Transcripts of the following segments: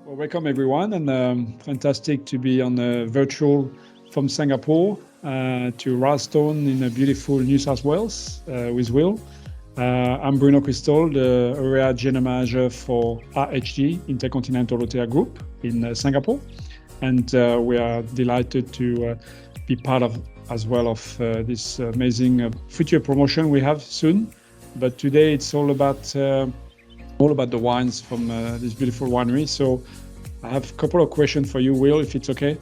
Well, welcome everyone, and fantastic to be on virtual from Singapore to Ralston in a beautiful New South Wales with Will. I'm Bruno Cristol, the area general manager for IHG Intercontinental Hotel Group in Singapore, and we are delighted to be part of as well of this amazing future promotion we have soon. But today it's all about the wines from this beautiful winery. So I have a couple of questions for you, Will, if it's okay.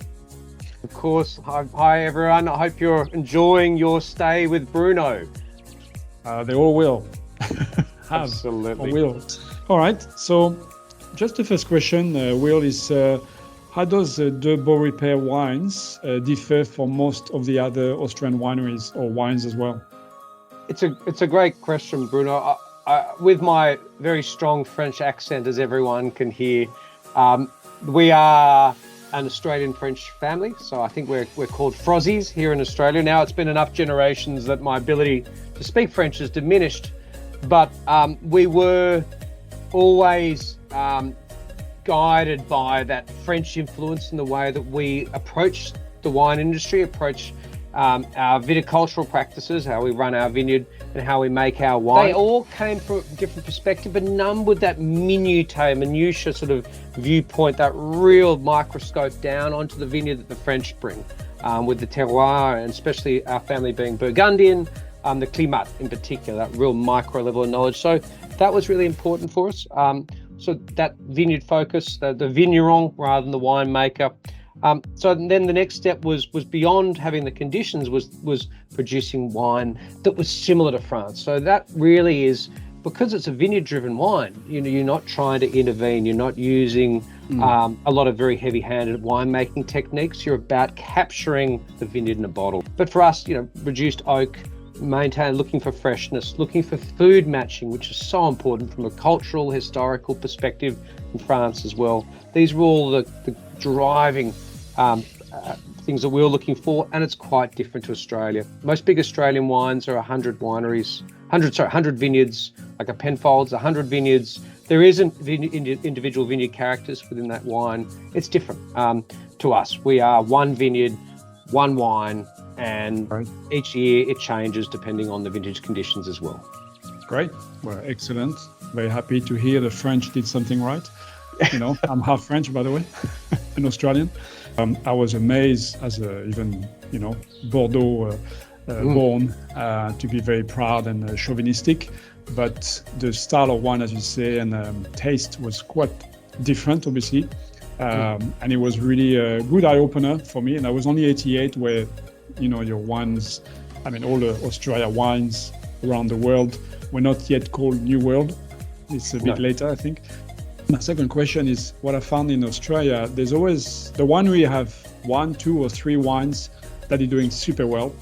Of course. Hi everyone. I hope you're enjoying your stay with Bruno. They all will. Absolutely. Will. All right. So just the first question, Will, is how does the Beaurepaire wines differ from most of the other Austrian wineries or wines as well? It's a great question, Bruno. With my very strong French accent, as everyone can hear, we are an Australian-French family, so I think we're called Frozzies here in Australia. Now it's been enough generations that my ability to speak French has diminished, but we were always guided by that French influence in the way that we approach the wine industry, approach our viticultural practices, how we run our vineyard and how we make our wine. They all came from a different perspective, but none with that minutiae sort of viewpoint, that real microscope down onto the vineyard that the French bring, with the terroir, and especially our family being Burgundian, the climat in particular, that real micro level of knowledge. So that was really important for us. So that vineyard focus, the vigneron rather than the winemaker. So then the next step was beyond having the conditions, was producing wine that was similar to France. So that really is, because it's a vineyard-driven wine, you're not trying to intervene. You're not using a lot of very heavy-handed winemaking techniques. You're about capturing the vineyard in a bottle. But for us, reduced oak, looking for freshness, looking for food matching, which is so important from a cultural, historical perspective in France as well. These were all the driving things that we were looking for, and it's quite different to Australia. Most big Australian wines are 100 vineyards, like a Penfolds, 100 vineyards. There isn't individual vineyard characters within that wine. It's different to us. We are one vineyard, one wine, and each year it changes depending on the vintage conditions as well. Great. Well, excellent. Very happy to hear the French did something right. I'm half French, by the way, and Australian. I was amazed as Bordeaux born to be very proud and chauvinistic, but the style of wine, as you say, and taste was quite different, obviously. And it was really a good eye-opener for me. And I was only 88 where, your wines, all the Australia wines around the world were not yet called New World. It's a bit later, I think. My second question is, what I found in Australia, there's always, the winery have 1, 2 or 3 wines that are doing super well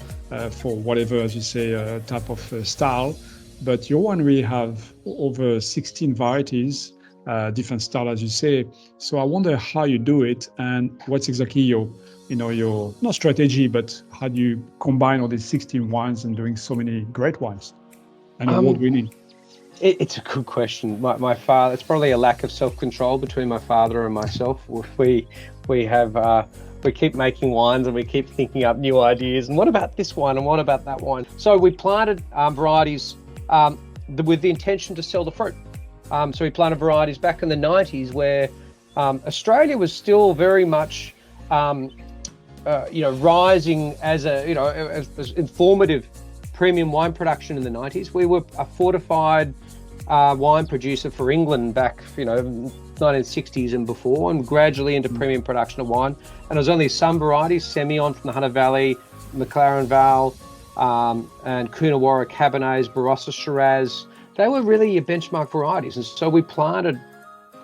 for whatever, as you say, type of style. But your winery have over 16 varieties, different style, as you say. So I wonder how you do it and what's exactly your not strategy, but how do you combine all these 16 wines and doing so many great wines and award-winning? It's a good question. My father, it's probably a lack of self-control between my father and myself. We keep making wines and we keep thinking up new ideas. And what about this wine? And what about that wine? So we planted varieties with the intention to sell the fruit. So we planted varieties back in the 90s where Australia was still very much, rising as as informative premium wine production in the 90s. We were a fortified wine producer for England back, 1960s and before, and gradually into premium production of wine. And there's only some varieties, Semillon from the Hunter Valley, McLaren Vale, and Coonawarra Cabernets, Barossa Shiraz. They were really your benchmark varieties. And so we planted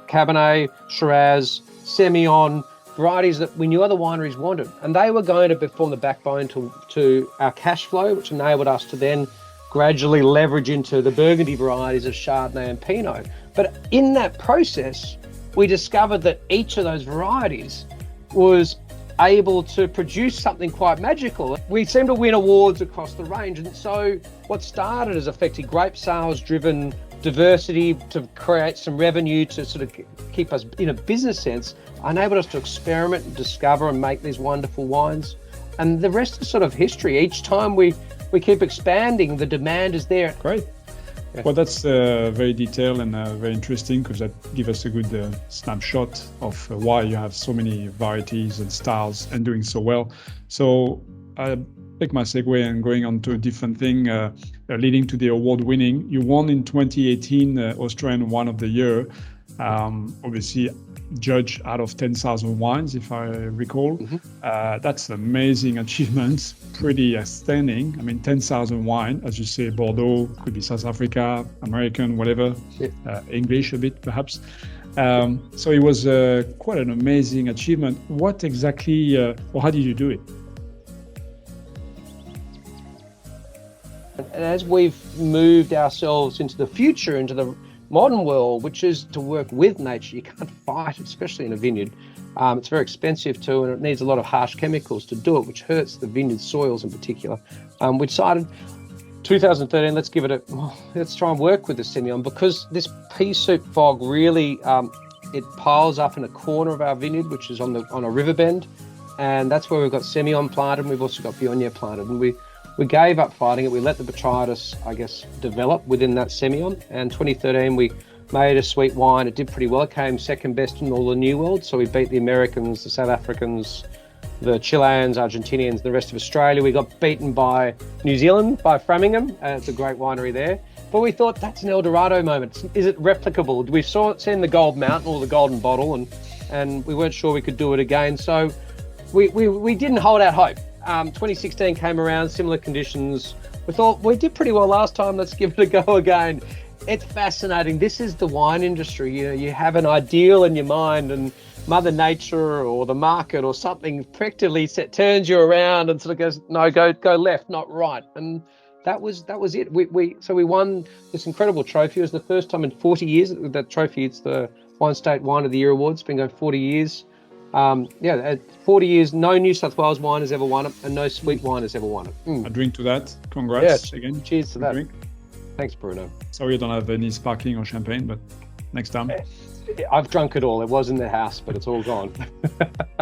Cabernet, Shiraz, Semillon, varieties that we knew other wineries wanted, and they were going to form the backbone to our cash flow, which enabled us to then gradually leverage into the Burgundy varieties of Chardonnay and Pinot. But in that process, we discovered that each of those varieties was able to produce something quite magical. We seemed to win awards across the range, and so what started as effectively grape sales driven diversity, to create some revenue, to sort of keep us in a business sense, enabled us to experiment and discover and make these wonderful wines. And the rest is sort of history. Each time we keep expanding, the demand is there. Great. Well, that's very detailed and very interesting, because that gives us a good snapshot of why you have so many varieties and styles and doing so well. So I take my segue and going on to a different thing, leading to the award winning. You won in 2018 Australian Wine of the Year, obviously judged out of 10,000 wines, if I recall. That's an amazing achievement, pretty outstanding. I mean, 10,000 wine, as you say, Bordeaux, could be South Africa, American, whatever, English a bit perhaps. So it was quite an amazing achievement. What exactly, or how did you do it? And as we've moved ourselves into the future, into the modern world, which is to work with nature, you can't fight it, especially in a vineyard. It's very expensive too, and it needs a lot of harsh chemicals to do it, which hurts the vineyard soils in particular. We decided 2013, let's try and work with the Semillon, because this pea soup fog really, it piles up in a corner of our vineyard, which is on a river bend, and that's where we've got Semillon planted, and we've also got Viognier planted, and we gave up fighting it. We let the botrytis, I guess, develop within that Semillon. And 2013, we made a sweet wine. It did pretty well. It came second best in all the New World. So we beat the Americans, the South Africans, the Chileans, Argentinians, the rest of Australia. We got beaten by New Zealand, by Framingham. It's a great winery there. But we thought, that's an El Dorado moment. Is it replicable? We seen the gold mountain or the golden bottle, and we weren't sure we could do it again. So we didn't hold out hope. 2016 came around, similar conditions. We thought, we did pretty well last time, let's give it a go again. It's fascinating. This is the wine industry. You know, you have an ideal in your mind, and Mother Nature or the market or something effectively turns you around and sort of goes, no, go left, not right. And that was it. So we won this incredible trophy. It was the first time in 40 years that trophy. It's the Wine State Wine of the Year Awards. It's been going 40 years. 40 years, no New South Wales wine has ever won it, and no sweet wine has ever won it. I drink to that. Congrats again. Cheers to that. Drink. Thanks, Bruno. Sorry, I don't have any sparkling or champagne, but next time. I've drunk it all. It was in the house, but it's all gone.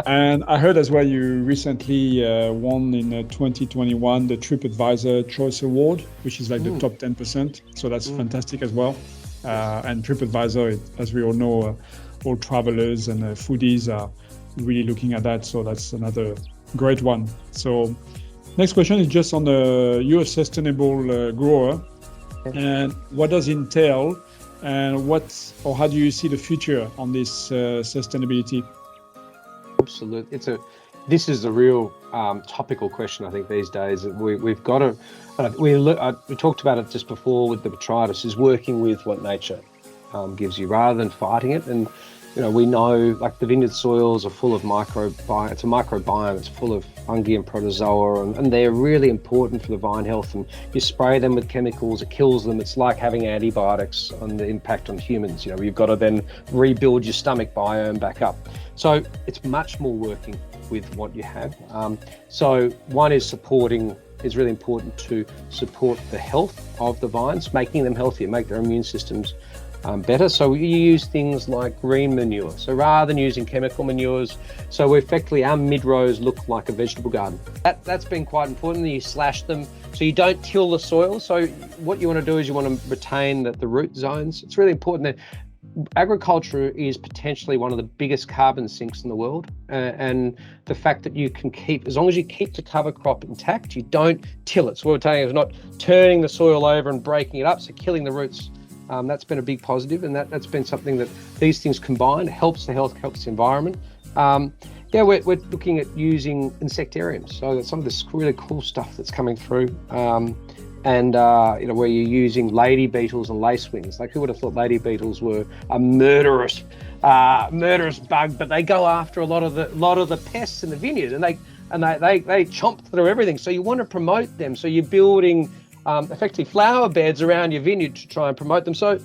And I heard as well you recently won in 2021 the TripAdvisor Choice Award, which is like the top 10%. So that's fantastic as well. And TripAdvisor, as we all know, all travelers and foodies are really looking at that. So that's another great one. So next question is just on you're a sustainable grower, and what does it entail, and how do you see the future on this sustainability? Absolutely. This is a real topical question, I think, these days. We've got to, we talked about it just before with the botrytis, is working with what nature gives you rather than fighting it. And we know, like, the vineyard soils are full of it's a microbiome. It's full of fungi and protozoa, and they're really important for the vine health. And you spray them with chemicals, it kills them. It's like having antibiotics on the impact on humans. You've got to then rebuild your stomach biome back up. So it's much more working with what you have. So one is really important to support the health of the vines, making them healthier, make their immune systems better. So you use things like green manure. So rather than using chemical manures, so effectively our mid-rows look like a vegetable garden. That's been quite important. You slash them so you don't till the soil. So what you want to do is you want to retain the root zones. It's really important that agriculture is potentially one of the biggest carbon sinks in the world. And the fact that you can as long as you keep the cover crop intact, you don't till it. So what we're saying is not turning the soil over and breaking it up, so killing the roots. That's been a big positive, and that's been something that these things combined helps the health, helps the environment. We're looking at using insectariums. So that's some of this really cool stuff that's coming through. Where you're using lady beetles and lacewings. Like, who would have thought lady beetles were a murderous bug? But they go after a lot of the pests in the vineyard, and they chomp through everything. So you want to promote them. So you're building effectively flower beds around your vineyard to try and promote them. So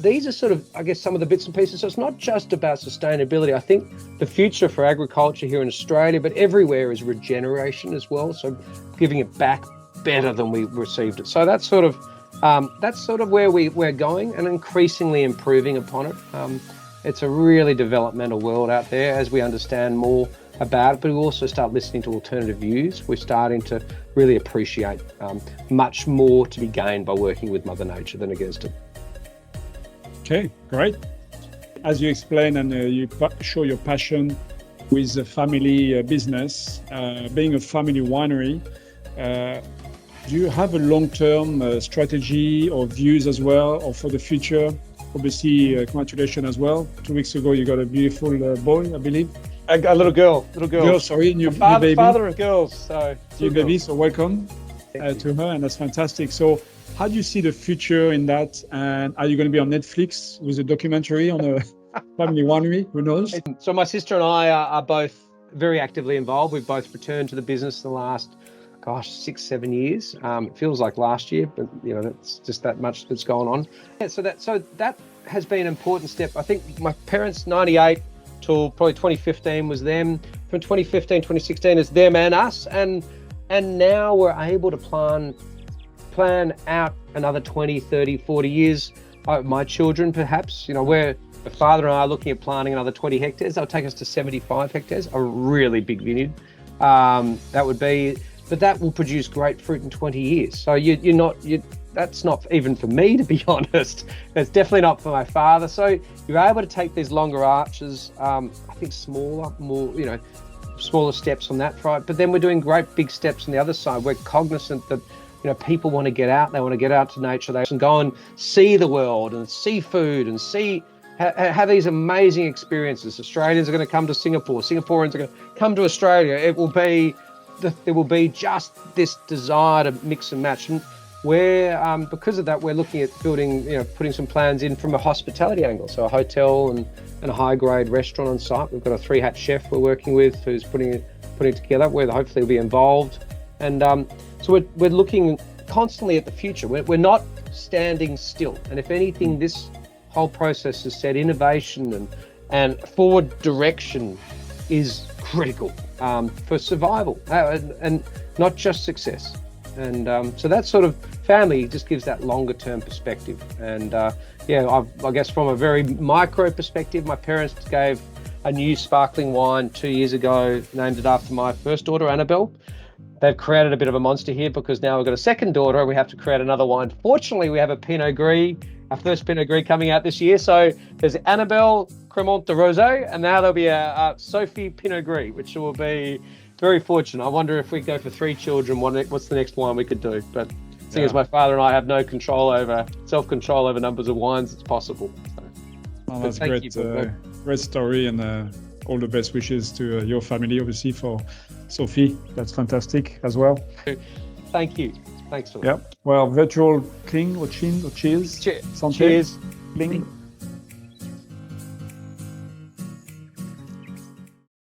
these are sort of, I guess, some of the bits and pieces. So it's not just about sustainability. I think the future for agriculture here in Australia, but everywhere, is regeneration as well. So giving it back better than we received it. So that's sort of That's sort of where we're going, and increasingly improving upon it. It's a really developmental world out there as we understand more about it, but we also start listening to alternative views. We're starting to really appreciate much more to be gained by working with Mother Nature than against it. Okay, great. As you explain and you show your passion with the family business, being a family winery, do you have a long-term strategy or views as well, or for the future? Obviously, congratulations as well. 2 weeks ago, you got a beautiful boy, I believe. A little girl. Girl, sorry, new baby. Father of girls, so new baby. So welcome to her, and that's fantastic. So, how do you see the future in that? And are you going to be on Netflix with a documentary on a family winery? Who knows? So my sister and I are both very actively involved. We've both returned to the business in the last, 6-7 years. It feels like last year, but that's just that much that's gone on. Yeah, so that has been an important step. I think my parents, 98 till probably 2015 was them. From 2015, 2016 is them and us, and now we're able to plan out another 20, 30, 40 years. My children, perhaps, where the father and I are looking at planting another 20 hectares. That'll take us to 75 hectares, a really big vineyard. But that will produce great fruit in 20 years. So that's not even for me, to be honest. It's definitely not for my father. So you're able to take these longer arches, I think smaller steps on that front. But then we're doing great big steps on the other side. We're cognizant that people want to get out. They want to get out to nature. They can go and see the world and see food and have these amazing experiences. Australians are going to come to Singapore. Singaporeans are going to come to Australia. There will be just this desire to mix and match. And because of that, we're looking at building, putting some plans in from a hospitality angle. So a hotel and a high-grade restaurant on site. We've got a 3-hat chef we're working with who's putting it together, where hopefully will be involved. And so we're looking constantly at the future. We're not standing still. And if anything, this whole process has said innovation and forward direction is critical for survival and not just success. And so that sort of family just gives that longer term perspective. And I guess from a very micro perspective, my parents gave a new sparkling wine 2 years ago, named it after my first daughter, Annabelle. They've created a bit of a monster here because now we've got a second daughter and we have to create another wine. Fortunately, we have a Pinot Gris, our first Pinot Gris coming out this year. So there's Annabelle Cremant de Rosé, and now there'll be a Sophie Pinot Gris, which will be very fortunate. I wonder if we go for 3 children, what's the next wine we could do? But seeing as my father and I have no self-control over numbers of wines, it's possible. So, well, that's great. Great story, and all the best wishes to your family, obviously, for Sophie. That's fantastic as well. Thank you. Thanks for that. Yeah. Well, virtual cling or chin or cheers. Cheers. Santé. Cheers. Cling.